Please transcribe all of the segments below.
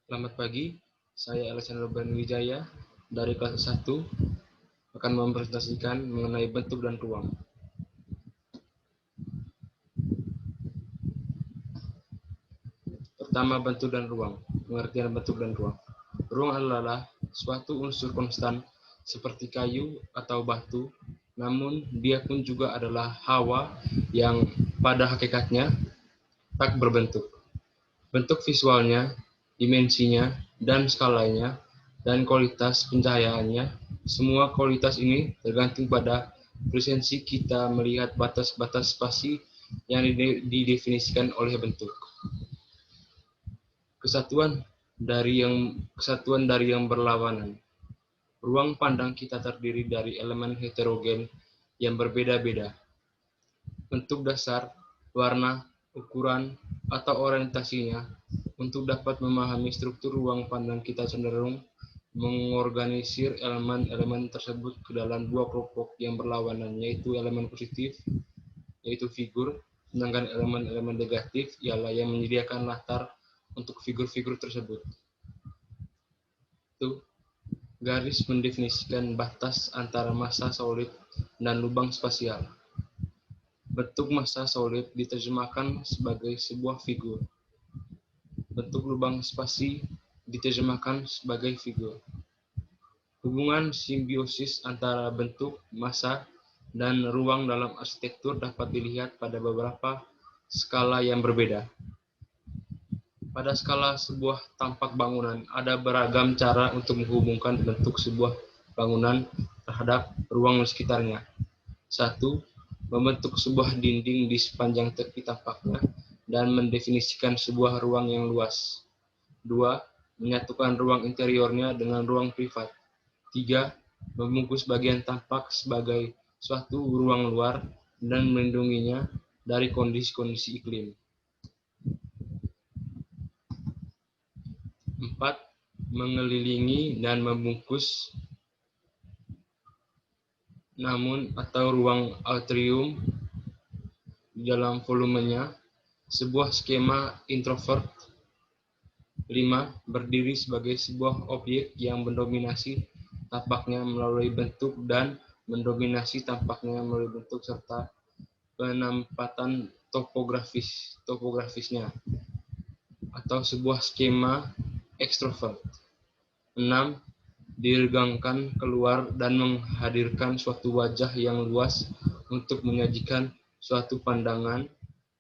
Selamat pagi, saya Alexander Wijaya dari kelas 1 akan mempresentasikan mengenai bentuk dan ruang. Pertama, bentuk dan ruang. Pengertian bentuk dan ruang. Ruang adalah suatu unsur konstan seperti kayu atau batu, namun dia pun juga adalah hawa yang pada hakikatnya tak berbentuk. Bentuk visualnya, dimensinya, dan skalanya, dan kualitas pencahayaannya, semua kualitas ini tergantung pada presensi kita melihat batas-batas spasi yang didefinisikan oleh bentuk. Kesatuan dari yang berlawanan. Ruang pandang kita terdiri dari elemen heterogen yang berbeda-beda. Bentuk dasar, warna, ukuran, atau orientasinya. Untuk dapat memahami struktur ruang pandang kita cenderung mengorganisir elemen-elemen tersebut ke dalam dua kelompok yang berlawanan, yaitu elemen positif, yaitu figur, sedangkan elemen-elemen negatif ialah yang menyediakan latar untuk figur-figur tersebut. Itu garis mendefinisikan batas antara massa solid dan lubang spasial. Bentuk massa solid diterjemahkan sebagai sebuah figur. Bentuk lubang spasi diterjemahkan sebagai figur. Hubungan simbiosis antara bentuk, massa, dan ruang dalam arsitektur dapat dilihat pada beberapa skala yang berbeda. Pada skala sebuah tampak bangunan, ada beragam cara untuk menghubungkan bentuk sebuah bangunan terhadap ruang di sekitarnya. 1. Membentuk sebuah dinding di sepanjang tepi tampaknya dan mendefinisikan sebuah ruang yang luas. 2. Menyatukan ruang interiornya dengan ruang privat. 3. Membungkus bagian tampak sebagai suatu ruang luar dan melindunginya dari kondisi-kondisi iklim. 4. Mengelilingi dan membungkus namun atau ruang atrium di dalam volumenya, sebuah skema introvert. 5. Berdiri sebagai sebuah objek yang mendominasi tampaknya melalui bentuk dan mendominasi tampaknya melalui bentuk serta penempatan topografisnya, atau sebuah skema ekstrovert. 6. Diregangkan keluar dan menghadirkan suatu wajah yang luas untuk menyajikan suatu pandangan,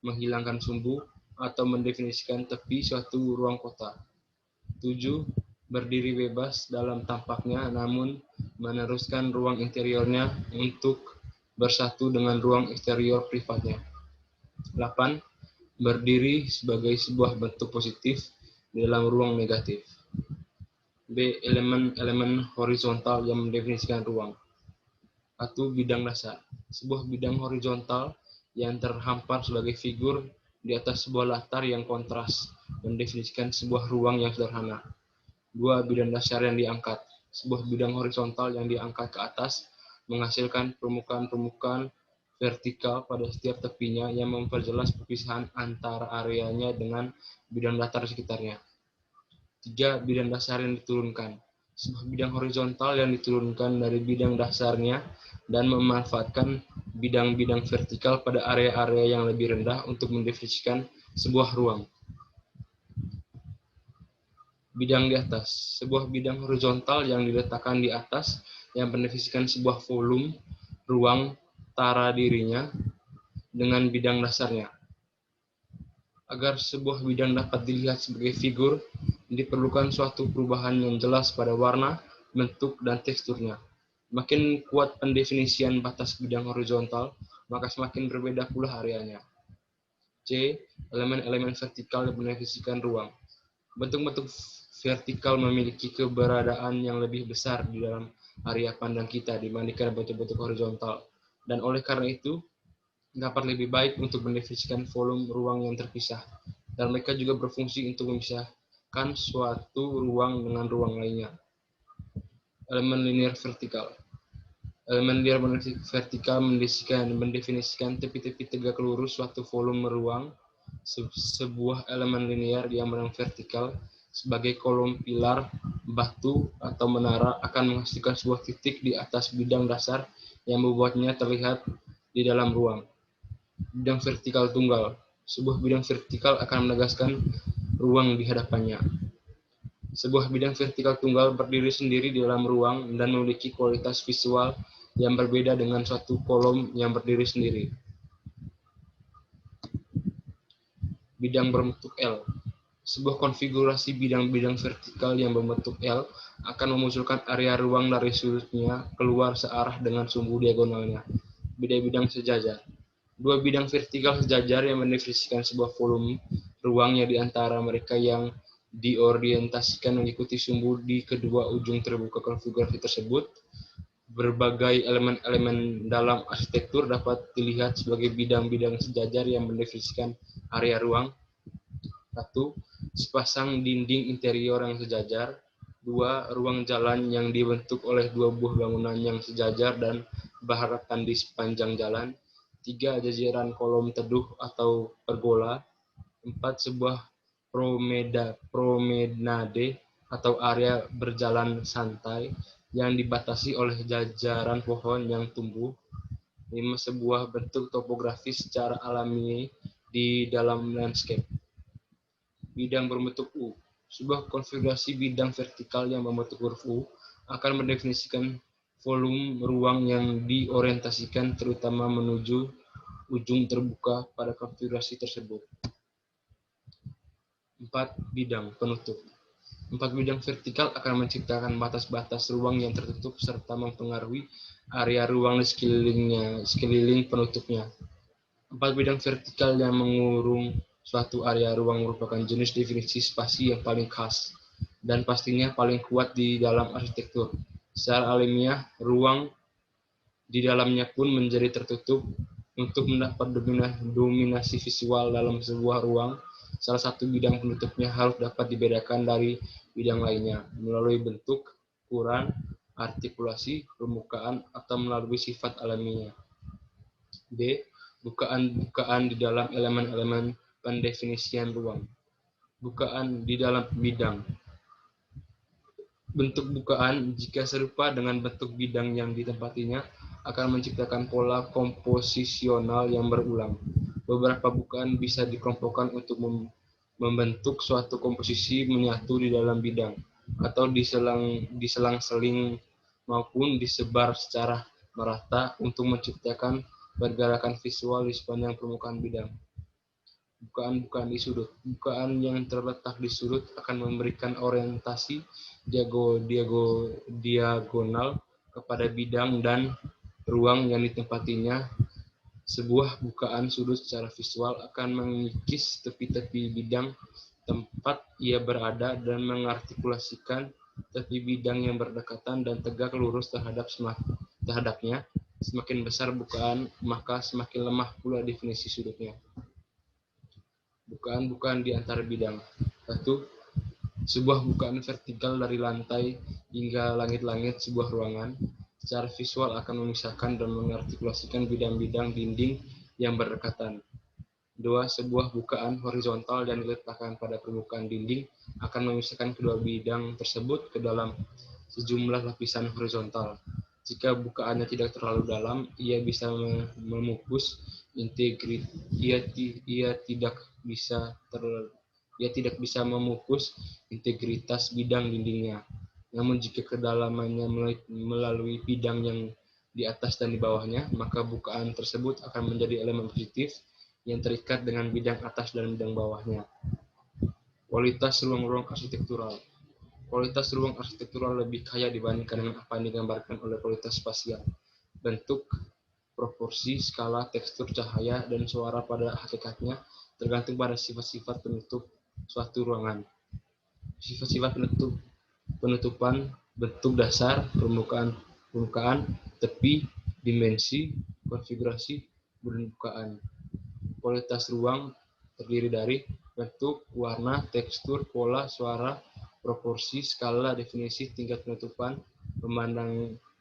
menghilangkan sumbu, atau mendefinisikan tepi suatu ruang kota. 7. Berdiri bebas dalam tampaknya namun meneruskan ruang interiornya untuk bersatu dengan ruang eksterior privatnya. 8. Berdiri sebagai sebuah bentuk positif di dalam ruang negatif. B. Elemen-elemen horizontal yang mendefinisikan ruang. 1. Bidang dasar. Sebuah bidang horizontal yang terhampar sebagai figur di atas sebuah latar yang kontras, mendefinisikan sebuah ruang yang sederhana. 2. Bidang dasar yang diangkat. Sebuah bidang horizontal yang diangkat ke atas, menghasilkan permukaan-permukaan vertikal pada setiap tepinya yang memperjelas perpisahan antara areanya dengan bidang datar sekitarnya. 3. Bidang dasar yang diturunkan. Sebuah bidang horizontal yang diturunkan dari bidang dasarnya dan memanfaatkan bidang-bidang vertikal pada area-area yang lebih rendah untuk mendefinisikan sebuah ruang. Bidang di atas. Sebuah bidang horizontal yang diletakkan di atas yang mendefinisikan sebuah volume ruang tara dirinya dengan bidang dasarnya. Agar sebuah bidang dapat dilihat sebagai figur, diperlukan suatu perubahan yang jelas pada warna, bentuk, dan teksturnya. Makin kuat pendefinisian batas bidang horizontal, maka semakin berbeda pula areanya. C. Elemen-elemen vertikal yang mendefinisikan ruang. Bentuk-bentuk vertikal memiliki keberadaan yang lebih besar di dalam area pandang kita dibandingkan bentuk-bentuk horizontal. Dan oleh karena itu, dapat lebih baik untuk mendefinisikan volume ruang yang terpisah. Dan mereka juga berfungsi untuk memisahkan suatu ruang dengan ruang lainnya. Elemen linear vertikal. Elemen linear vertikal mendefinisikan tepi-tepi tegak lurus suatu volume ruang. Sebuah elemen linear yang vertikal sebagai kolom pilar, batu, atau menara akan menghasilkan sebuah titik di atas bidang dasar yang membuatnya terlihat di dalam ruang. Bidang vertikal tunggal. Sebuah bidang vertikal akan menegaskan ruang di hadapannya. Sebuah bidang vertikal tunggal berdiri sendiri di dalam ruang dan memiliki kualitas visual yang berbeda dengan suatu kolom yang berdiri sendiri. Bidang berbentuk L. Sebuah konfigurasi bidang-bidang vertikal yang berbentuk L akan memunculkan area ruang dari sudutnya keluar searah dengan sumbu diagonalnya. Bidang-bidang sejajar. Dua bidang vertikal sejajar yang mendefinisikan sebuah volume ruang yang di antara mereka yang diorientasikan mengikuti sumbu di kedua ujung terbuka konfigurasi tersebut. Berbagai elemen-elemen dalam arsitektur dapat dilihat sebagai bidang-bidang sejajar yang mendefinisikan area ruang. 1. Sepasang dinding interior yang sejajar. 2. Ruang jalan yang dibentuk oleh dua buah bangunan yang sejajar dan berhadapan di sepanjang jalan. 3. Jajaran kolom teduh atau pergola. 4. Sebuah promenade atau area berjalan santai yang dibatasi oleh jajaran pohon yang tumbuh. 5. Sebuah bentuk topografis secara alami di dalam landscape. Bidang berbentuk U. Sebuah konfigurasi bidang vertikal yang berbentuk huruf U akan mendefinisikan volume ruang yang diorientasikan terutama menuju ujung terbuka pada konfigurasi tersebut. 4. Bidang penutup. 4 bidang vertikal akan menciptakan batas-batas ruang yang tertutup serta mempengaruhi area ruang di sekeliling penutupnya. 4 bidang vertikal yang mengurung suatu area ruang merupakan jenis definisi spasi yang paling khas dan pastinya paling kuat di dalam arsitektur. Secara alamiah, ruang di dalamnya pun menjadi tertutup. Untuk mendapat dominasi visual dalam sebuah ruang, salah satu bidang penutupnya harus dapat dibedakan dari bidang lainnya melalui bentuk, ukuran, artikulasi, permukaan, atau melalui sifat alaminya. B. Bukaan-bukaan di dalam elemen-elemen pendefinisian ruang. Bukaan di dalam bidang. Bentuk bukaan, jika serupa dengan bentuk bidang yang ditempatinya, akan menciptakan pola komposisional yang berulang. Beberapa bukaan bisa dikelompokkan untuk membentuk suatu komposisi menyatu di dalam bidang, atau diselang-seling maupun disebar secara merata untuk menciptakan pergerakan visual di sepanjang permukaan bidang. Bukaan-bukaan di sudut. Bukaan yang terletak di sudut akan memberikan orientasi diagonal kepada bidang dan ruang yang ditempatinya. Sebuah bukaan sudut secara visual akan mengikis tepi-tepi bidang tempat ia berada dan mengartikulasikan tepi bidang yang berdekatan dan tegak lurus terhadapnya. Semakin besar bukaan, maka semakin lemah pula definisi sudutnya. Bukaan-bukaan di antara bidang. 1. Sebuah bukaan vertikal dari lantai hingga langit-langit sebuah ruangan secara visual akan memisahkan dan mengartikulasikan bidang-bidang dinding yang berdekatan. 2. Sebuah bukaan horizontal yang diletakkan pada permukaan dinding akan memisahkan kedua bidang tersebut ke dalam sejumlah lapisan horizontal. Jika bukaannya tidak terlalu dalam, ia bisa memupus tidak bisa memupus integritas bidang dindingnya. Namun jika kedalamannya melalui bidang yang di atas dan di bawahnya, maka bukaan tersebut akan menjadi elemen positif yang terikat dengan bidang atas dan bidang bawahnya. Kualitas ruang-ruang arsitektural. Kualitas ruang arsitektural lebih kaya dibandingkan dengan apa yang digambarkan oleh kualitas spasial. Bentuk, proporsi, skala, tekstur, cahaya, dan suara pada hakikatnya tergantung pada sifat-sifat penutup suatu ruangan. Sifat-sifat penutupan, bentuk dasar, permukaan, tepi, dimensi, konfigurasi, bukaan. Kualitas ruang terdiri dari bentuk, warna, tekstur, pola, suara, proporsi, skala, definisi, tingkat penutupan,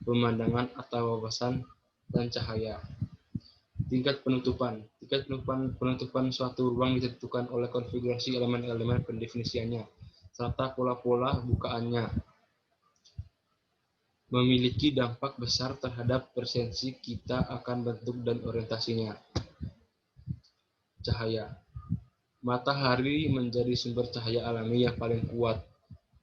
pemandangan atau wawasan, dan cahaya. Tingkat penutupan. Tingkat penutupan suatu ruang ditentukan oleh konfigurasi elemen-elemen pendefinisiannya. serta pola-pola bukaannya memiliki dampak besar terhadap persepsi kita akan bentuk dan orientasinya. Cahaya. Matahari menjadi sumber cahaya alami yang paling kuat.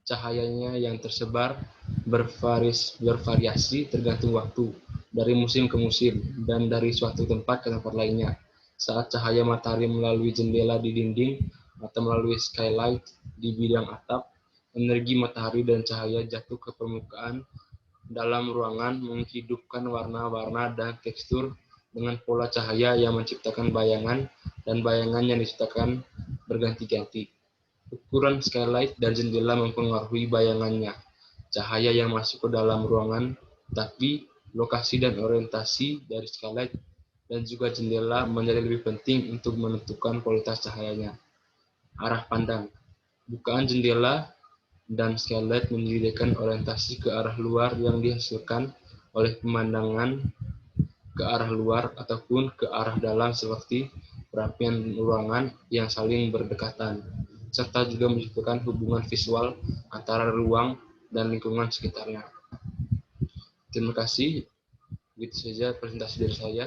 Cahayanya yang tersebar bervariasi tergantung waktu, dari musim ke musim, dan dari suatu tempat ke tempat lainnya. Saat cahaya matahari melalui jendela di dinding atau melalui skylight di bidang atap, energi matahari dan cahaya jatuh ke permukaan dalam ruangan menghidupkan warna-warna dan tekstur dengan pola cahaya yang menciptakan bayangan, dan bayangan yang diciptakan berganti-ganti. Ukuran skylight dan jendela mempengaruhi bayangannya. Cahaya yang masuk ke dalam ruangan, tapi lokasi dan orientasi dari skylight dan juga jendela menjadi lebih penting untuk menentukan kualitas cahayanya. Arah pandang. Bukaan jendela dan skylight menyediakan orientasi ke arah luar yang dihasilkan oleh pemandangan ke arah luar ataupun ke arah dalam seperti perapian ruangan yang saling berdekatan, serta juga menciptakan hubungan visual antara ruang dan lingkungan sekitarnya. Terima kasih. Begitu saja presentasi dari saya.